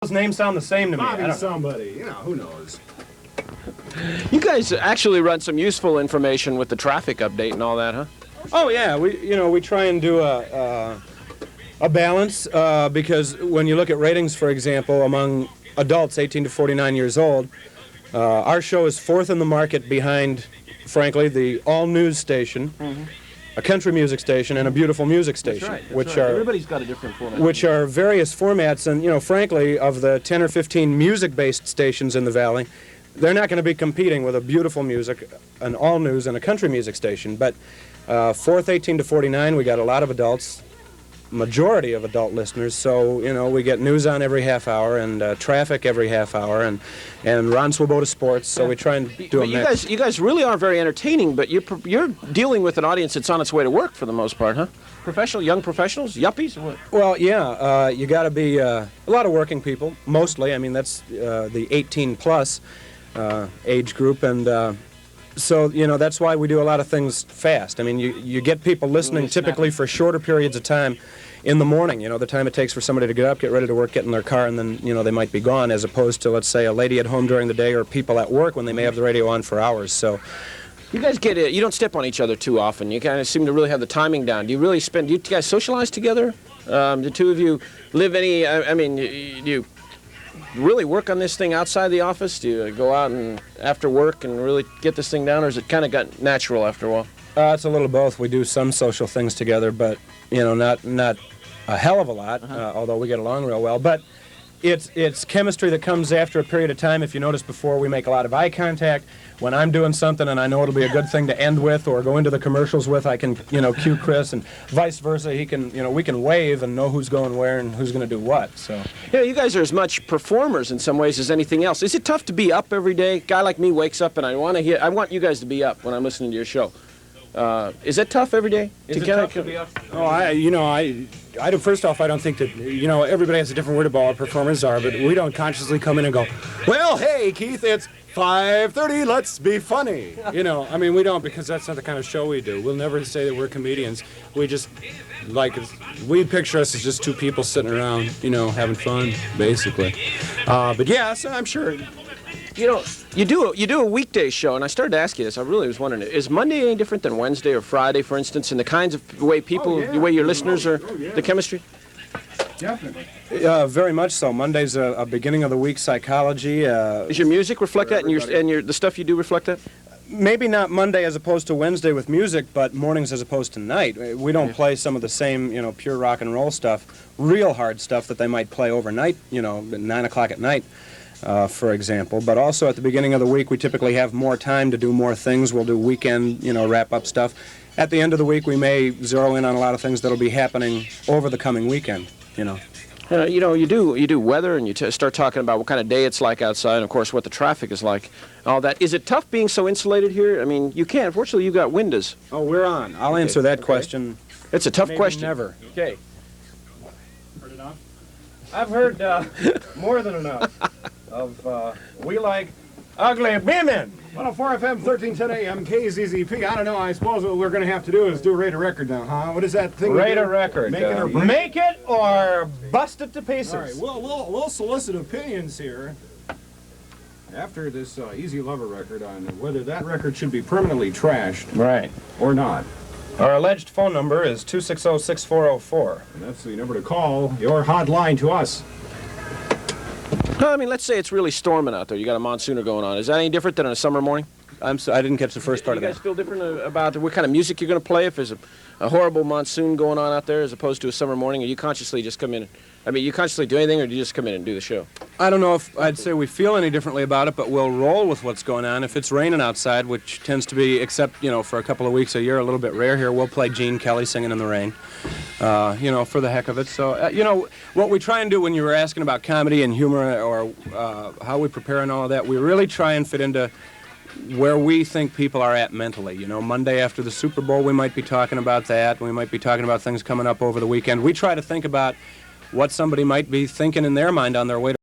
Those names sound the same to me. Bobby somebody, you know, who knows? You guys actually run some useful information with the traffic update and all that, huh? Oh yeah, we try and do a balance because when you look at ratings, for example, among adults 18 to 49 years old, our show is fourth in the market behind, frankly, the all-news station, a country music station, and a beautiful music station, That's right. Everybody's got a different format. which are various formats. And frankly, of the 10 or 15 music-based stations in the valley, they're not going to be competing with a beautiful music, an all-news, and a country music station. But fourth, 18 to 49, we got a lot of adults, majority of adult listeners. So we get news on every half hour and traffic every half hour, and Ron Swoboda sports. So we try and do a mix. You guys really are very entertaining, but you're dealing with an audience that's on its way to work for the most part, huh? Young professionals, yuppies, or what? Well, yeah, you got to be a lot of working people, mostly. I mean, that's the 18-plus age group, and so that's why we do a lot of things fast. I mean, you get people listening typically for shorter periods of time in the morning. The time it takes for somebody to get up, get ready to work, get in their car, and then they might be gone, as opposed to, let's say, a lady at home during the day or people at work when they may have the radio on for hours. So. You guys you don't step on each other too often. You kind of seem to really have the timing down. Do you guys socialize together? The two of you live any, do you really work on this thing outside the office? Do you go out and after work and really get this thing down, or is it kind of got natural after a while? It's a little both. We do some social things together, but not a hell of a lot, although we get along real well. But it's chemistry that comes after a period of time. If you notice, before we make a lot of eye contact. When I'm doing something and I know it'll be a good thing to end with or go into the commercials with, I can, cue Chris, and vice versa. He can, we can wave and know who's going where and who's going to do what. So. You guys are as much performers in some ways as anything else. Is it tough to be up every day? A guy like me wakes up and I want you guys to be up when I'm listening to your show. Is it tough every day? Is it tough to be up? Oh, first off, I don't think that, everybody has a different word about what performers are, but we don't consciously come in and go, well, hey, Keith, it's 5:30, let's be funny. We don't, because that's not the kind of show we do. We'll never say that we're comedians. We just, we picture us as just two people sitting around, having fun, basically. But yeah, so I'm sure. You do a weekday show, and I started to ask you this. I really was wondering, is Monday any different than Wednesday or Friday, for instance, in the kinds of the way the way your listeners are, the chemistry? Definitely. Very much so. Monday's a beginning of the week psychology. Does your music reflect that, and the stuff you do reflect that? Maybe not Monday as opposed to Wednesday with music, but mornings as opposed to night. We don't play some of the same, pure rock and roll stuff, real hard stuff that they might play overnight, at 9 o'clock at night. For example, but also at the beginning of the week we typically have more time to do more things. We'll do weekend, wrap-up stuff. At the end of the week we may zero in on a lot of things that'll be happening over the coming weekend, You do weather, and you start talking about what kind of day it's like outside, and of course what the traffic is like, all that. Is it tough being so insulated here? I mean, you can't. Fortunately, you've got windows. Oh, we're on. I'll answer that question. It's a tough Maybe question. Never. Okay. Heard enough? I've heard more than enough of we like ugly women. 104 FM, 1310 AM, KZZP. I don't know, I suppose what we're going to have to do is do rate a record now, huh? What is that thing? Rate a record. Make it or break make it or bust it to pieces. All right, we'll solicit opinions here after this Easy Lover record on whether that record should be permanently trashed. Right. Or not. Our alleged phone number is 260-6404. And that's the number to call, your hotline to us. Well, I mean, let's say it's really storming out there. You got a monsooner going on. Is that any different than on a summer morning? I didn't catch the first part of that. You guys feel different about what kind of music you're going to play if there's a horrible monsoon going on out there as opposed to a summer morning? Or you consciously just come in? You consciously do anything, or do you just come in and do the show? I don't know if I'd say we feel any differently about it, but we'll roll with what's going on. If it's raining outside, which tends to be, except, for a couple of weeks a year, a little bit rare here, we'll play Gene Kelly singing in the rain, for the heck of it. So, what we try and do when you were asking about comedy and humor or how we prepare and all of that, we really try and fit into where we think people are at mentally. Monday after the Super Bowl, we might be talking about that. We might be talking about things coming up over the weekend. We try to think about what somebody might be thinking in their mind on their way to